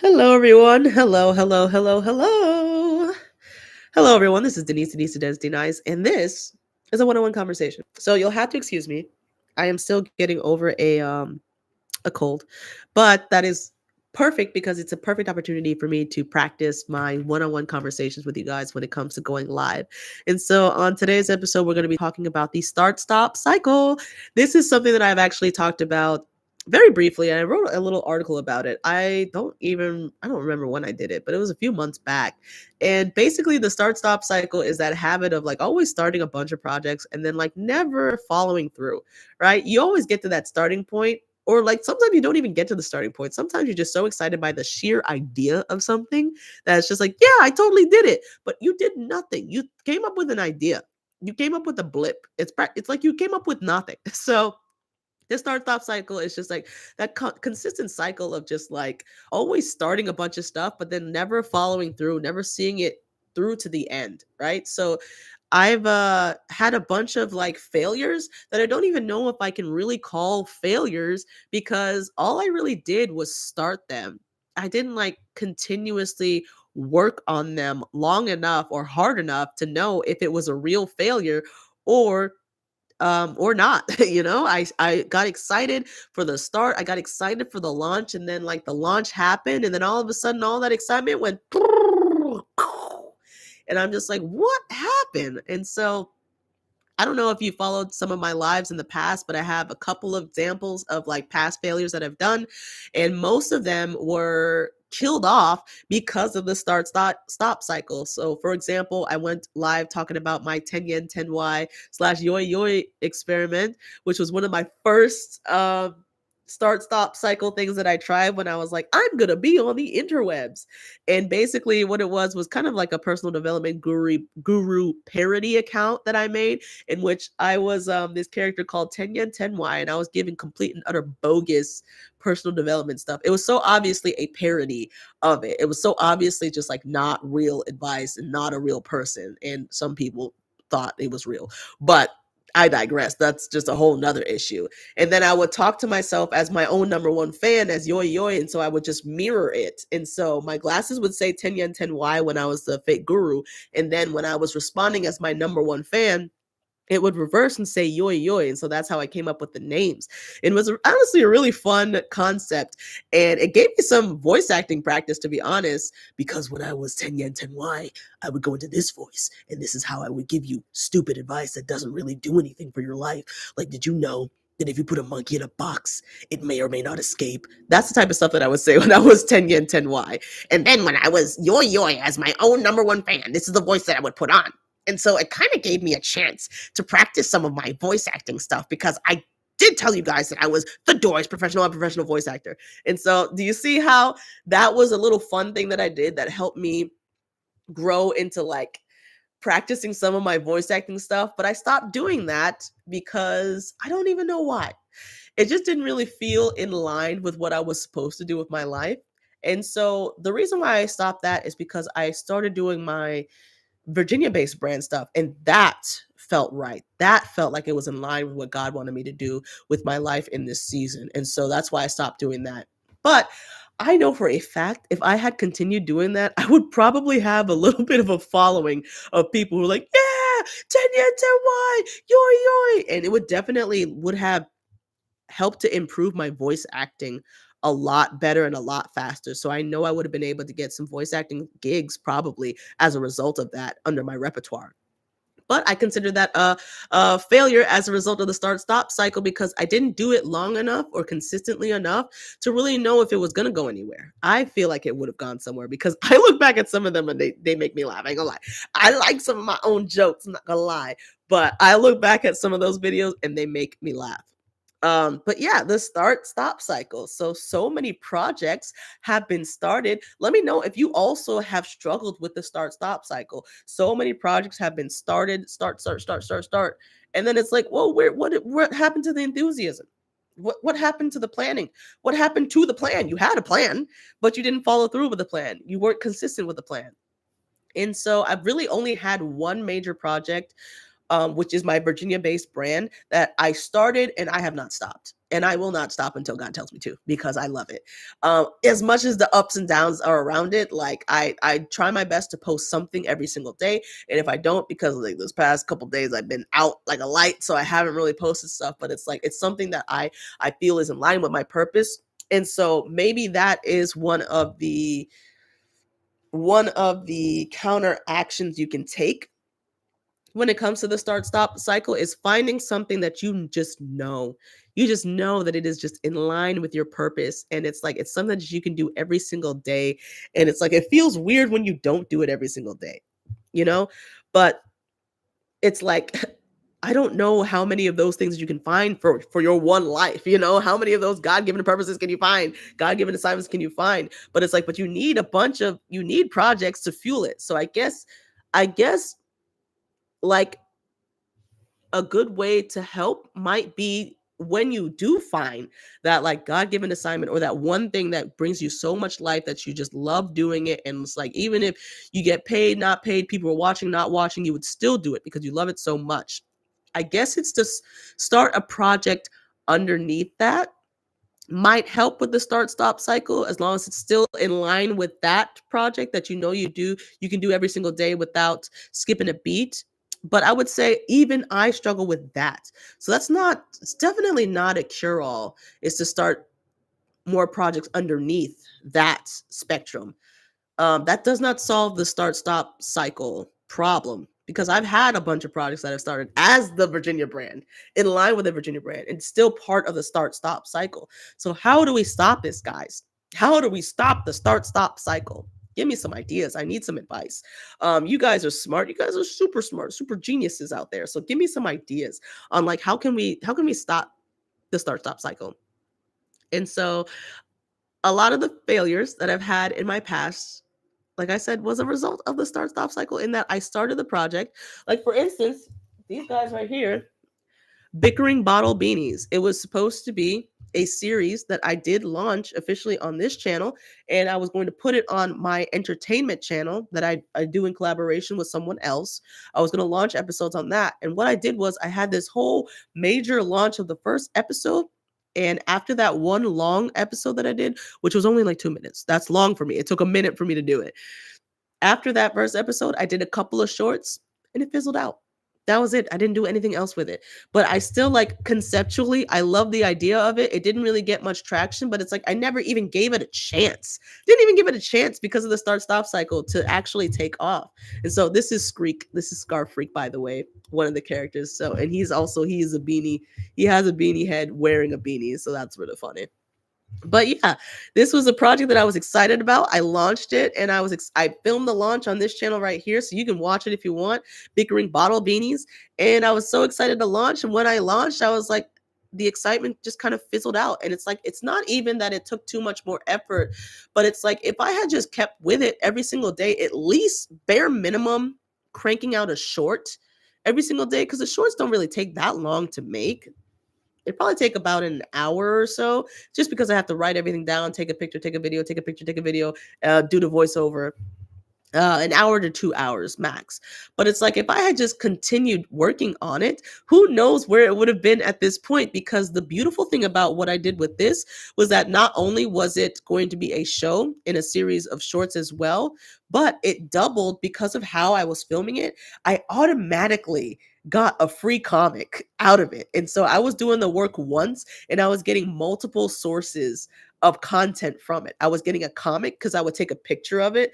Hello, everyone. Hello, hello, hello, hello. Hello, everyone. This is Denise Des Nice, and this is a one-on-one conversation. So you'll have to excuse me. I am still getting over a cold, but that is perfect because it's a perfect opportunity for me to practice my one-on-one conversations with you guys when it comes to going live. And so on today's episode, we're going to be talking about the start-stop cycle. This is something that I've actually talked about very briefly, and I wrote a little article about it. I don't remember when I did it, but it was a few months back. And basically the start-stop cycle is that habit of like always starting a bunch of projects and then like never following through, right? You always get to that starting point, or like sometimes you don't even get to the starting point. Sometimes you're just so excited by the sheer idea of something that it's just like, yeah, I totally did it. But you did nothing. You came up with an idea. You came up with a blip. It's like you came up with nothing. So this start stop cycle is just like that consistent cycle of just like always starting a bunch of stuff, but then never following through, never seeing it through to the end, right? So I've had a bunch of like failures that I don't even know if I can really call failures because all I really did was start them. I didn't like continuously work on them long enough or hard enough to know if it was a real failure or or not. I got excited for the start, I got excited for the launch, and then like the launch happened, and then all of a sudden all that excitement went and I'm just like, what happened? And so I don't know if you followed some of my lives in the past, but I have a couple of examples of like past failures that I've done. And most of them were killed off because of the stop cycle. So for example, I went live talking about my 10 yen 10y slash yoi yoi experiment, which was one of my first start stop cycle things that I tried when I was like, I'm gonna be on the interwebs. And basically what it was kind of like a personal development guru parody account that I made, in which I was this character called Tenyen Tenwai, and I was giving complete and utter bogus personal development stuff. It was so obviously a parody of it. It was so obviously just like not real advice and not a real person. And some people thought it was real. But I digress. That's just a whole nother issue. And then I would talk to myself as my own number one fan as Yoi Yoi. And so I would just mirror it. And so my glasses would say Tenyen Tenwai when I was the fake guru. And then when I was responding as my number one fan, it would reverse and say yoi yoi. And so that's how I came up with the names. It was honestly a really fun concept. And it gave me some voice acting practice, to be honest, because when I was 10 yen 10y, I would go into this voice. And this is how I would give you stupid advice that doesn't really do anything for your life. Like, did you know that if you put a monkey in a box, it may or may not escape? That's the type of stuff that I would say when I was 10 yen 10y. And then when I was yoi yoi as my own number one fan, this is the voice that I would put on. And so it kind of gave me a chance to practice some of my voice acting stuff because I did tell you guys that I was the Doris professional and professional voice actor. And so do you see how that was a little fun thing that I did that helped me grow into like practicing some of my voice acting stuff? But I stopped doing that because I don't even know why. It just didn't really feel in line with what I was supposed to do with my life. And so the reason why I stopped that is because I started doing my Virginia based brand stuff. And that felt right. That felt like it was in line with what God wanted me to do with my life in this season. And so that's why I stopped doing that. But I know for a fact if I had continued doing that, I would probably have a little bit of a following of people who are like, yeah, 10 yen, 10y, yoi, yoi. And it would definitely would have helped to improve my voice acting a lot better and a lot faster. So I know I would have been able to get some voice acting gigs probably as a result of that under my repertoire. But I consider that a failure as a result of the start stop cycle because I didn't do it long enough or consistently enough to really know if it was going to go anywhere. I feel like it would have gone somewhere because I look back at some of them and they make me laugh. I ain't gonna lie. I like some of my own jokes, I'm not gonna lie. But I look back at some of those videos and they make me laugh. But yeah, the start stop cycle. So many projects have been started. Let me know if you also have struggled with the start stop cycle. So many projects have been started, start, and then it's like, well, what happened to the enthusiasm? What happened to the planning? What happened to the plan? You had a plan, but you didn't follow through with the plan. You weren't consistent with the plan. And so I've really only had one major project, which is my Virginia based brand that I started and I have not stopped. and I will not stop until God tells me to, because I love it. As much as the ups and downs are around it, like I try my best to post something every single day. And if I don't, because like this past couple days I've been out like a light, so I haven't really posted stuff. But it's like it's something that I feel is in line with my purpose. And so maybe that is one of the counter actions you can take when it comes to the start stop cycle, is finding something that you just know that it is just in line with your purpose. And it's like it's something that you can do every single day. And it's like it feels weird when you don't do it every single day, you know but it's like I don't know how many of those things you can find for your one life. How many of those God-given purposes can you find? God-given assignments can you find? But it's like, but you need projects to fuel it. So I guess like a good way to help might be when you do find that like God-given assignment, or that one thing that brings you so much life that you just love doing it. And it's like, even if you get paid, not paid, people are watching, not watching, you would still do it because you love it so much. I guess it's just start a project underneath that might help with the start stop cycle, as long as it's still in line with that project that you can do every single day without skipping a beat. But I would say even I struggle with that. So it's definitely not a cure all, is to start more projects underneath that spectrum. That does not solve the start stop cycle problem, because I've had a bunch of projects that have started as the Virginia brand, in line with the Virginia brand, and still part of the start stop cycle. So how do we stop this, guys? How do we stop the start stop cycle? Give me some ideas. I need some advice. You guys are smart. You guys are super smart, super geniuses out there. So give me some ideas on like how can we stop the start stop cycle? And so a lot of the failures that I've had in my past, like I said, was a result of the start stop cycle, in that I started the project. Like, for instance, these guys right here, Bickering Bottle Beanies. It was supposed to be a series that I did launch officially on this channel, and I was going to put it on my entertainment channel that I do in collaboration with someone else. I was going to launch episodes on that. And what I did was I had this whole major launch of the first episode. And after that one long episode that I did, which was only like 2 minutes, that's long for me. It took a minute for me to do it. After that first episode, I did a couple of shorts and it fizzled out. That was it. I didn't do anything else with it. But I still like conceptually, I love the idea of it. It didn't really get much traction, but it's like I never even gave it a chance. Didn't even give it a chance because of the start stop cycle to actually take off. And so this is Skreek. This is Scar Freak, by the way, one of the characters. So, and he is a beanie. He has a beanie head wearing a beanie. So that's really funny. But yeah, this was a project that I was excited about. I launched it, and I filmed the launch on this channel right here, so you can watch it if you want. Bickering Bottle Beanies, and I was so excited to launch. And when I launched, I was like, the excitement just kind of fizzled out. And it's like it's not even that it took too much more effort, but it's like if I had just kept with it every single day, at least bare minimum, cranking out a short every single day, because the shorts don't really take that long to make. It probably take about an hour or so, just because I have to write everything down, take a picture, take a video, take a picture, take a video, do the voiceover. An hour to 2 hours max. But it's like if I had just continued working on it, who knows where it would have been at this point? Because the beautiful thing about what I did with this was that not only was it going to be a show in a series of shorts as well, but it doubled because of how I was filming it. I automatically got a free comic out of it. And so I was doing the work once, and I was getting multiple sources of content from it. I was getting a comic because I would take a picture of it,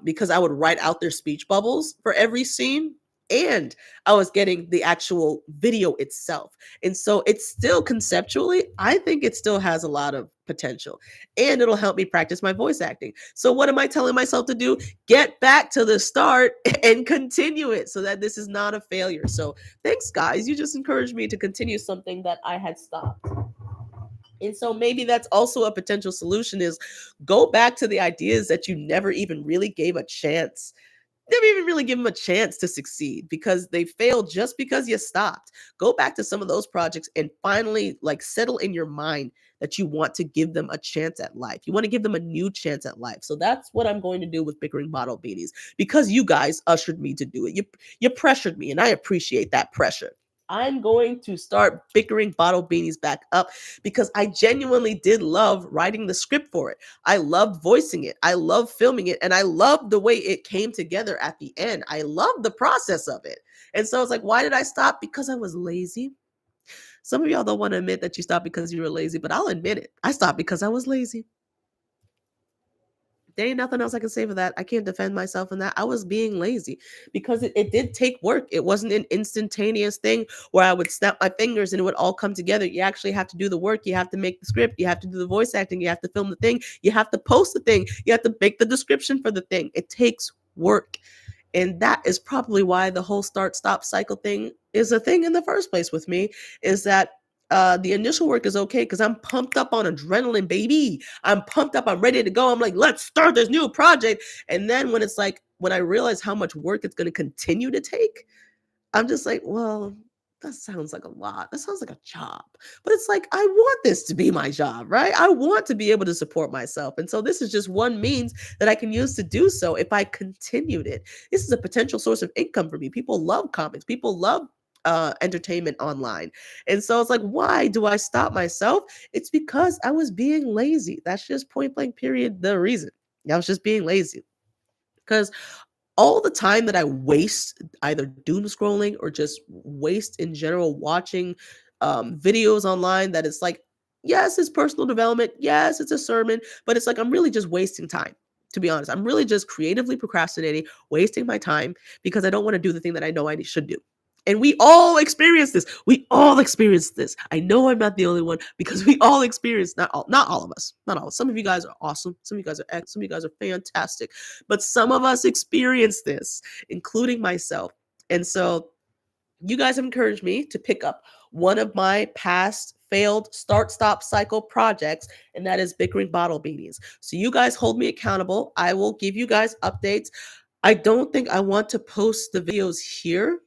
because I would write out their speech bubbles for every scene. And I was getting the actual video itself. And so it's still conceptually, I think it still has a lot of potential, and it'll help me practice my voice acting. So what am I telling myself to do? Get back to the start and continue it, so that this is not a failure. So thanks, guys. You just encouraged me to continue something that I had stopped. And so maybe that's also a potential solution, is go back to the ideas that you never even really gave a chance. Never even really give them a chance to succeed, because they failed just because you stopped. Go back to some of those projects and finally like settle in your mind that you want to give them a chance at life. You want to give them a new chance at life. So that's what I'm going to do with Bickering Bottle Beanies, because you guys ushered me to do it. You pressured me, and I appreciate that pressure. I'm going to start bickering bottle beanies back up because I genuinely did love writing the script for it. I loved voicing it. I loved filming it. And I loved the way it came together at the end. I loved the process of it. And so it's like, why did I stop? Because I was lazy. Some of y'all don't want to admit that you stopped because you were lazy, but I'll admit it. I stopped because I was lazy. There ain't nothing else I can say for that. I can't defend myself in that. I was being lazy because it did take work. It wasn't an instantaneous thing where I would snap my fingers and it would all come together. You actually have to do the work. You have to make the script. You have to do the voice acting. You have to film the thing. You have to post the thing. You have to make the description for the thing. It takes work. And that is probably why the whole start stop cycle thing is a thing in the first place with me, is that the initial work is okay because I'm pumped up on adrenaline, baby. I'm pumped up. I'm ready to go. I'm like, let's start this new project. And then when it's like, when I realize how much work it's going to continue to take, I'm just like, well, that sounds like a lot. That sounds like a job. But it's like, I want this to be my job, right? I want to be able to support myself. And so this is just one means that I can use to do so if I continued it. This is a potential source of income for me. People love comics, people love entertainment online. And so it's like, why do I stop myself? It's because I was being lazy. That's just point blank, period, the reason. I was just being lazy. Because all the time that I waste either doom scrolling or just waste in general watching videos online that it's like, yes, it's personal development. Yes, it's a sermon, but it's like, I'm really just wasting time. To be honest, I'm really just creatively procrastinating, wasting my time because I don't want to do the thing that I know I should do. And we all experience this. We all experience this. I know I'm not the only one because we all experience, not all of us, not all. Some of you guys are awesome. Some of you guys are some of you guys are fantastic. But some of us experience this, including myself. And so you guys have encouraged me to pick up one of my past failed start stop cycle projects, and that is bickering bottle beanies. So you guys hold me accountable. I will give you guys updates. I don't think I want to post the videos here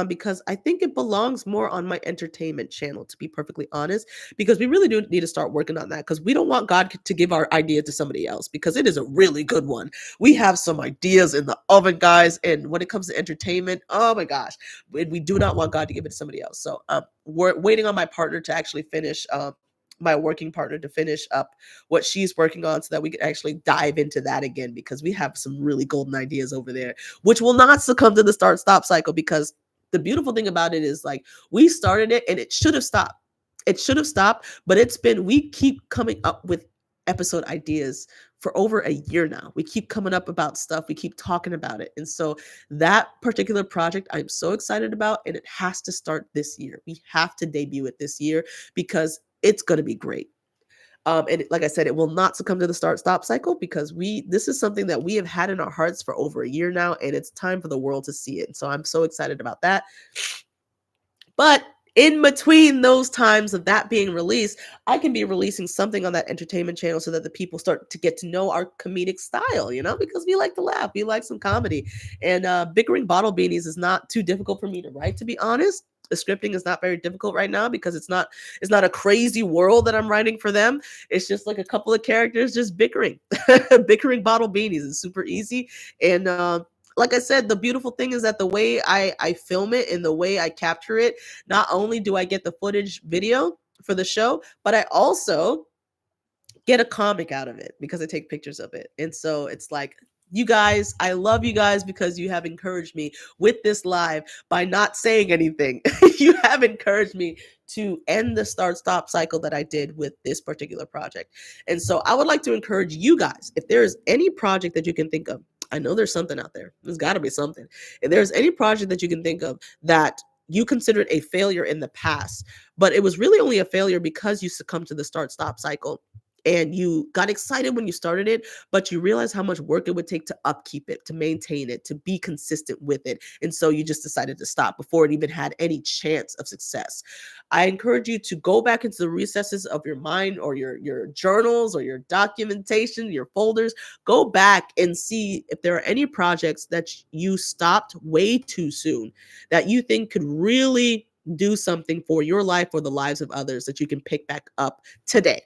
because I think it belongs more on my entertainment channel, to be perfectly honest, because we really do need to start working on that because we don't want God to give our idea to somebody else because it is a really good one. We have some ideas in the oven, guys. And when it comes to entertainment, oh my gosh, we do not want God to give it to somebody else. So we're waiting on my partner to actually finish. My working partner to finish up what she's working on so that we can actually dive into that again because we have some really golden ideas over there, which will not succumb to the start stop cycle because the beautiful thing about it is like we started it and it should have stopped. It should have stopped, but we keep coming up with episode ideas for over a year now. We keep coming up about stuff. We keep talking about it. And so that particular project I'm so excited about, and it has to start this year. We have to debut it this year because it's going to be great. And like I said, it will not succumb to the start stop cycle because this is something that we have had in our hearts for over a year now, and it's time for the world to see it. So I'm so excited about that. But in between those times of that being released, I can be releasing something on that entertainment channel so that the people start to get to know our comedic style, because we like to laugh, we like some comedy. And bickering bottle beanies is not too difficult for me to write, to be honest. The scripting is not very difficult right now because it's not a crazy world that I'm writing for them. It's just like a couple of characters just bickering. Bickering bottle beanies is super easy. And like I said, the beautiful thing is that the way I film it and the way I capture it, not only do I get the footage video for the show, but I also get a comic out of it because I take pictures of it. And so it's like, you guys, I love you guys because you have encouraged me with this live by not saying anything. You have encouraged me to end the start stop cycle that I did with this particular project. And so I would like to encourage you guys, if there is any project that you can think of, I know there's something out there. There's got to be something. If there's any project that you can think of that you considered a failure in the past, but it was really only a failure because you succumbed to the start stop cycle, and you got excited when you started it, but you realized how much work it would take to upkeep it, to maintain it, to be consistent with it. And so you just decided to stop before it even had any chance of success. I encourage you to go back into the recesses of your mind or your journals or your documentation, your folders. Go back and see if there are any projects that you stopped way too soon that you think could really do something for your life or the lives of others that you can pick back up today.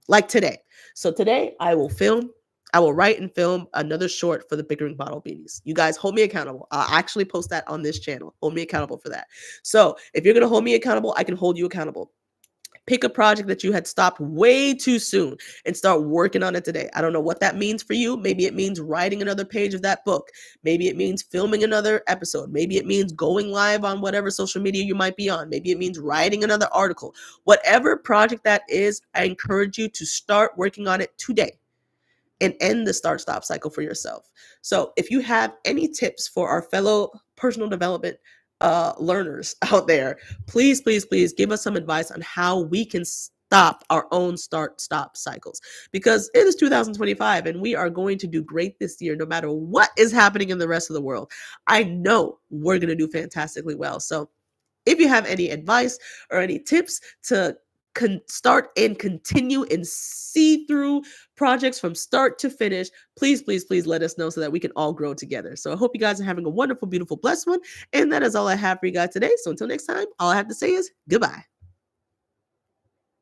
Like today. So today I will film I will write and film another short for the Bickering Bottle Beanies. You guys hold me accountable. I'll actually post that on this channel. Hold me accountable for that. So if you're going to hold me accountable, I can hold you accountable. Pick a project that you had stopped way too soon and start working on it today. I don't know what that means for you. Maybe it means writing another page of that book. Maybe it means filming another episode. Maybe it means going live on whatever social media you might be on. Maybe it means writing another article. Whatever project that is, I encourage you to start working on it today and end the start stop cycle for yourself. So if you have any tips for our fellow personal development learners out there, please give us some advice on how we can stop our own start stop cycles, because it is 2025 and we are going to do great this year no matter what is happening in the rest of the world. I know we're going to do fantastically well. So if you have any advice or any tips to start and continue and see through projects from start to finish, please let us know so that we can all grow together. So I hope you guys are having a wonderful, beautiful, blessed one. And that is all I have for you guys today. So until next time, all I have to say is goodbye.